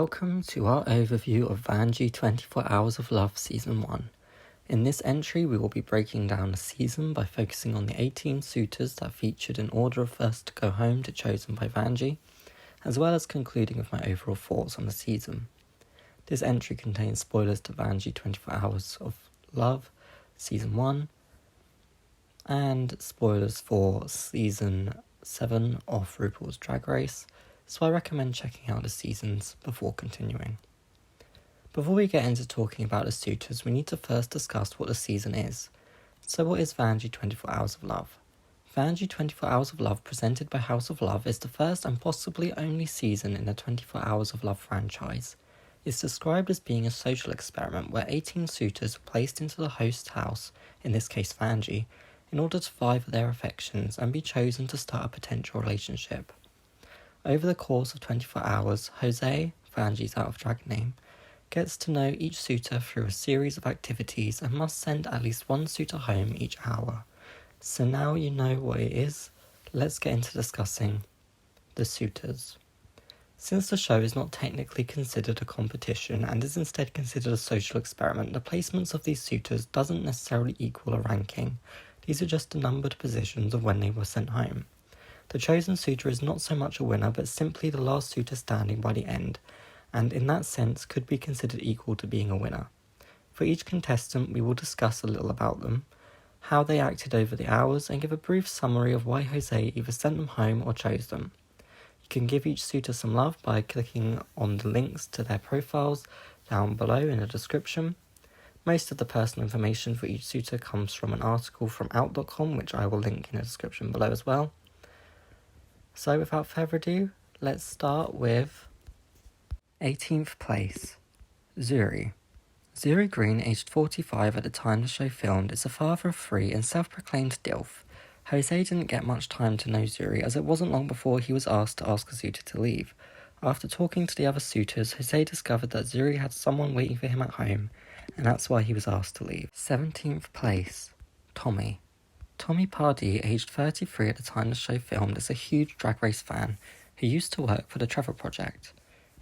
Welcome to our overview of Vanjie 24 Hours of Love Season 1. In this entry we will be breaking down the season by focusing on the 18 suitors that featured in order of first to go home to chosen by Vanjie, as well as concluding with my overall thoughts on the season. This entry contains spoilers to Vanjie 24 Hours of Love Season 1 and spoilers for Season 7 of RuPaul's Drag Race, so I recommend checking out the seasons before continuing. Before we get into talking about the suitors, we need to first discuss what the season is. So what is Vanjie 24 Hours of Love? Vanjie 24 Hours of Love, presented by House of Love, is the first and possibly only season in the 24 Hours of Love franchise. It's described as being a social experiment where 18 suitors are placed into the host's house, in this case Vanjie, in order to vie for their affections and be chosen to start a potential relationship. Over the course of 24 hours, Jose, Vanjie's out of drag name, gets to know each suitor through a series of activities and must send at least one suitor home each hour. So now you know what it is, let's get into discussing the suitors. Since the show is not technically considered a competition and is instead considered a social experiment, the placements of these suitors doesn't necessarily equal a ranking. These are just the numbered positions of when they were sent home. The chosen suitor is not so much a winner, but simply the last suitor standing by the end, and in that sense could be considered equal to being a winner. For each contestant, we will discuss a little about them, how they acted over the hours, and give a brief summary of why Jose either sent them home or chose them. You can give each suitor some love by clicking on the links to their profiles down below in the description. Most of the personal information for each suitor comes from an article from out.com, which I will link in the description below as well. So without further ado, let's start with 18th place, Zuri. Zuri Green, aged 45 at the time the show filmed, is a father of 3 and self-proclaimed DILF. Jose didn't get much time to know Zuri, as it wasn't long before he was asked to ask a suitor to leave. After talking to the other suitors, Jose discovered that Zuri had someone waiting for him at home, and that's why he was asked to leave. 17th place, Tommy. Tommy Pardee, aged 33 at the time the show filmed, is a huge Drag Race fan who used to work for the Trevor Project.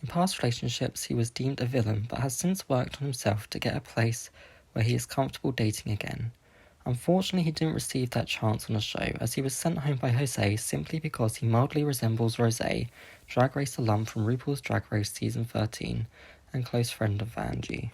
In past relationships, he was deemed a villain, but has since worked on himself to get a place where he is comfortable dating again. Unfortunately, he didn't receive that chance on the show, as he was sent home by Jose simply because he mildly resembles Rosé, Drag Race alum from RuPaul's Drag Race Season 13, and close friend of Vanjie.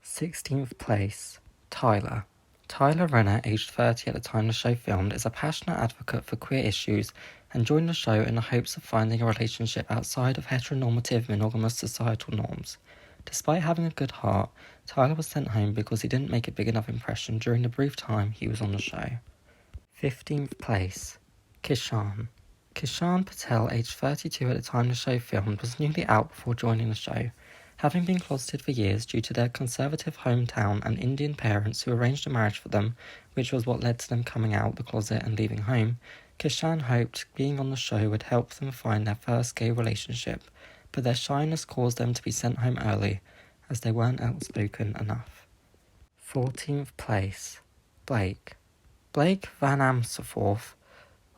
16th place, Tyler. Tyler Renner, aged 30 at the time the show filmed, is a passionate advocate for queer issues and joined the show in the hopes of finding a relationship outside of heteronormative monogamous societal norms. Despite having a good heart, Tyler was sent home because he didn't make a big enough impression during the brief time he was on the show. 15th place, Kishan. Kishan Patel, aged 32 at the time the show filmed, was newly out before joining the show. Having been closeted for years due to their conservative hometown and Indian parents who arranged a marriage for them, which was what led to them coming out the closet and leaving home, Kishan hoped being on the show would help them find their first gay relationship, but their shyness caused them to be sent home early, as they weren't outspoken enough. 14th place, Blake. Blake Van Amsterforth,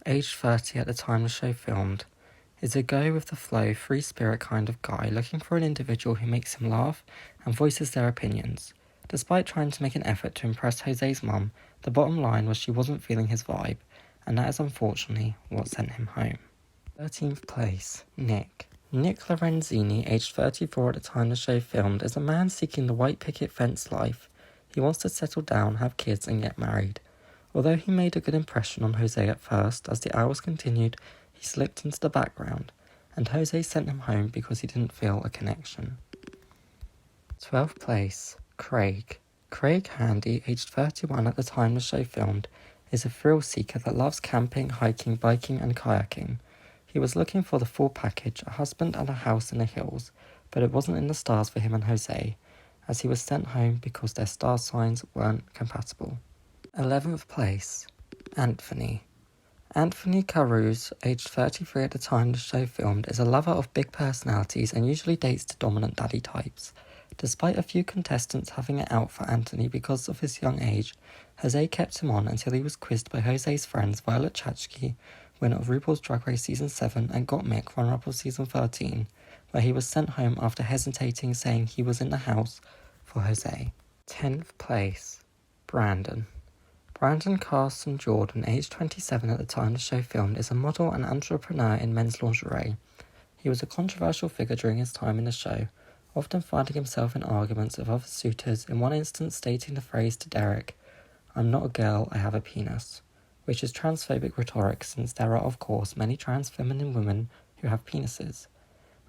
aged 30 at the time the show filmed, is a go-with-the-flow, free-spirit kind of guy looking for an individual who makes him laugh and voices their opinions. Despite trying to make an effort to impress Jose's mum, the bottom line was she wasn't feeling his vibe, and that is unfortunately what sent him home. 13th place, Nick. Nick Lorenzini, aged 34 at the time the show filmed, is a man seeking the white picket fence life. He wants to settle down, have kids, and get married. Although he made a good impression on Jose at first, as the hours continued, he slipped into the background, and Jose sent him home because he didn't feel a connection. 12th place, Craig. Craig Handy, aged 31 at the time the show filmed, is a thrill seeker that loves camping, hiking, biking, and kayaking. He was looking for the full package, a husband and a house in the hills, but it wasn't in the stars for him and Jose, as he was sent home because their star signs weren't compatible. 11th place, Anthony. Anthony Caruso, aged 33 at the time the show filmed, is a lover of big personalities and usually dates the dominant daddy types. Despite a few contestants having it out for Anthony because of his young age, Jose kept him on until he was quizzed by Jose's friends Violet Chachki winner of RuPaul's Drag Race Season 7 and Got Mick, runner-up of Season 13, where he was sent home after hesitating, saying he was in the house for Jose. 10th place, Brandon. Brandon Carson Jordan, aged 27 at the time the show filmed, is a model and entrepreneur in men's lingerie. He was a controversial figure during his time in the show, often finding himself in arguments with other suitors, in one instance stating the phrase to Derek, "I'm not a girl, I have a penis," which is transphobic rhetoric since there are, of course, many trans feminine women who have penises.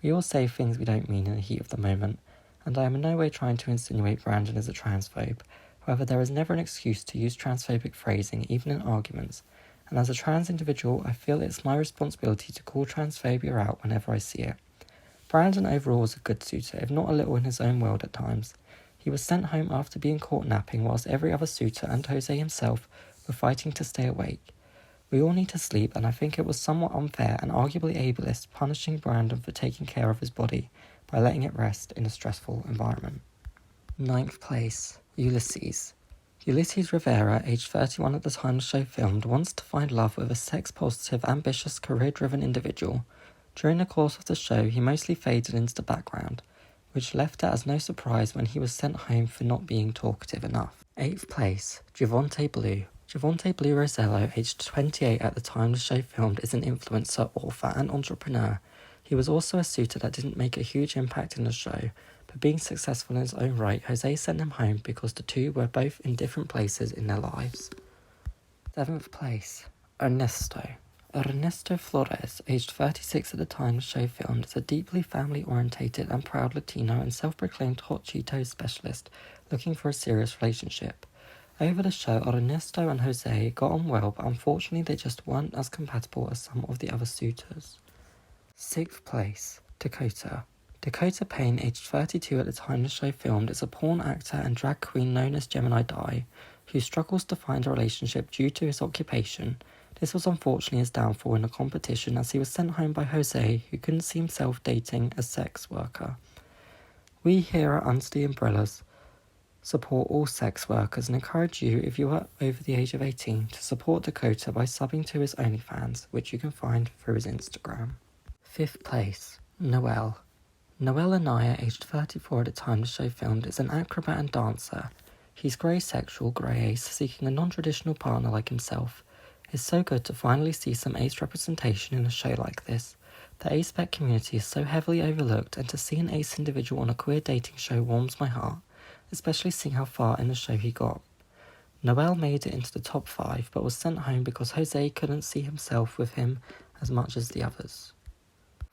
We all say things we don't mean in the heat of the moment, and I am in no way trying to insinuate Brandon is a transphobe. However, there is never an excuse to use transphobic phrasing, even in arguments, and as a trans individual, I feel it's my responsibility to call transphobia out whenever I see it. Brandon overall was a good suitor, if not a little in his own world at times. He was sent home after being caught napping, whilst every other suitor and Jose himself were fighting to stay awake. We all need to sleep, and I think it was somewhat unfair and arguably ableist punishing Brandon for taking care of his body by letting it rest in a stressful environment. 9th place, Ulysses. Ulysses Rivera, aged 31 at the time the show filmed, wants to find love with a sex-positive, ambitious, career-driven individual. During the course of the show, he mostly faded into the background, which left it as no surprise when he was sent home for not being talkative enough. 8th place, Javonte Blue. Javonte Blue Rosello, aged 28 at the time the show filmed, is an influencer, author, and entrepreneur. He was also a suitor that didn't make a huge impact in the show, but being successful in his own right, Jose sent him home because the two were both in different places in their lives. 7th place, Ernesto. Ernesto Flores, aged 36 at the time the show filmed, is a deeply family-orientated and proud Latino and self-proclaimed hot Cheetos specialist looking for a serious relationship. Over the show, Ernesto and Jose got on well, but unfortunately they just weren't as compatible as some of the other suitors. 6th place, Dakota. Dakota Payne, aged 32 at the time the show filmed, is a porn actor and drag queen known as Gemini Die, who struggles to find a relationship due to his occupation. This was unfortunately his downfall in the competition, as he was sent home by Jose, who couldn't see himself dating a sex worker. We here at Under the Umbrellas support all sex workers and encourage you, if you are over the age of 18, to support Dakota by subbing to his OnlyFans, which you can find through his Instagram. 5th place, Noel. Noel Anaya, aged 34 at the time the show filmed, is an acrobat and dancer. He's grey sexual, grey ace, seeking a non-traditional partner like himself. It's so good to finally see some ace representation in a show like this. The ace-spec community is so heavily overlooked, and to see an ace individual on a queer dating show warms my heart, especially seeing how far in the show he got. Noel made it into the top 5, but was sent home because Jose couldn't see himself with him as much as the others.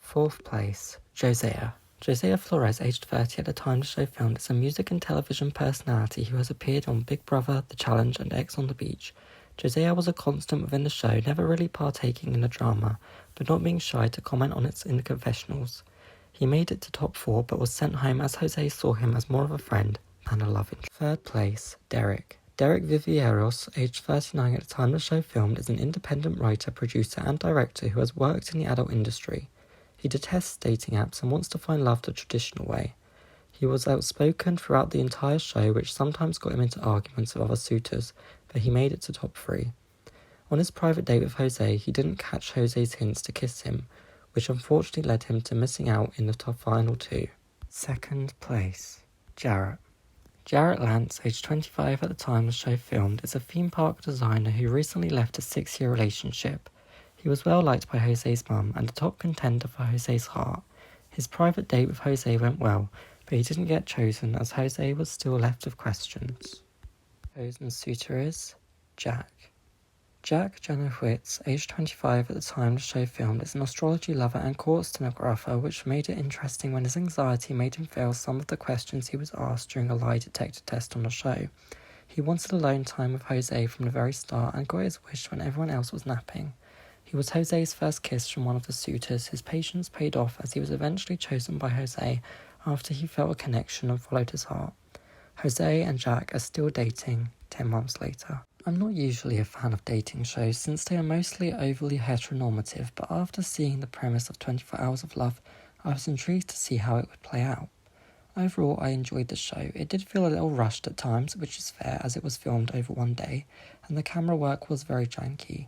4th place, Josiah. Josiah Flores, aged 30 at the time the show filmed, is a music and television personality who has appeared on Big Brother, The Challenge, and X on the Beach. Josiah was a constant within the show, never really partaking in the drama, but not being shy to comment on it in the confessionals. He made it to top 4, but was sent home as Jose saw him as more of a friend than a love interest. 3rd place, Derek. Derek Vivieros, aged 39 at the time the show filmed, is an independent writer, producer, and director who has worked in the adult industry. He detests dating apps and wants to find love the traditional way. He was outspoken throughout the entire show, which sometimes got him into arguments with other suitors, but he made it to top 3. On his private date with Jose, he didn't catch Jose's hints to kiss him, which unfortunately led him to missing out in the top final 2. 2nd place, Jarrett. Jarrett Lance, aged 25 at the time the show filmed, is a theme park designer who recently left a 6-year relationship. He was well liked by Jose's mum and a top contender for Jose's heart. His private date with Jose went well, but he didn't get chosen as Jose was still left with questions. Chosen suitor is Jack. Jack Janowitz, aged 25 at the time the show filmed, is an astrology lover and court stenographer, which made it interesting when his anxiety made him fail some of the questions he was asked during a lie detector test on the show. He wanted alone time with Jose from the very start and got his wish when everyone else was napping. He was Jose's first kiss from one of the suitors. His patience paid off as he was eventually chosen by Jose after he felt a connection and followed his heart. Jose and Jack are still dating 10 months later. I'm not usually a fan of dating shows since they are mostly overly heteronormative, but after seeing the premise of 24 Hours of Love, I was intrigued to see how it would play out. Overall, I enjoyed the show. It did feel a little rushed at times, which is fair as it was filmed over one day, and the camera work was very janky.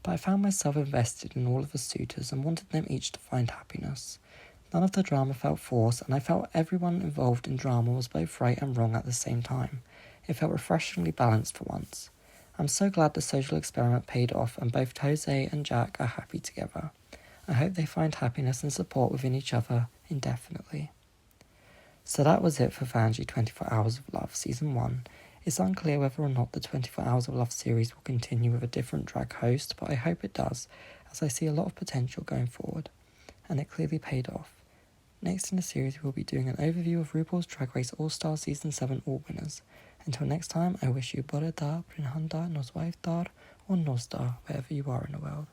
but I found myself invested in all of the suitors and wanted them each to find happiness. None of the drama felt forced, and I felt everyone involved in drama was both right and wrong at the same time. It felt refreshingly balanced for once. I'm so glad the social experiment paid off and both Jose and Jack are happy together. I hope they find happiness and support within each other indefinitely. So that was it for Vanjie 24 Hours of Love Season 1. It's unclear whether or not the 24 Hours of Love series will continue with a different drag host, but I hope it does, as I see a lot of potential going forward. And it clearly paid off. Next in the series, we will be doing an overview of RuPaul's Drag Race All-Star Season 7 All Winners. Until next time, I wish you Boreda, Brinhanda, Noswaifdar, or Nosdar, wherever you are in the world.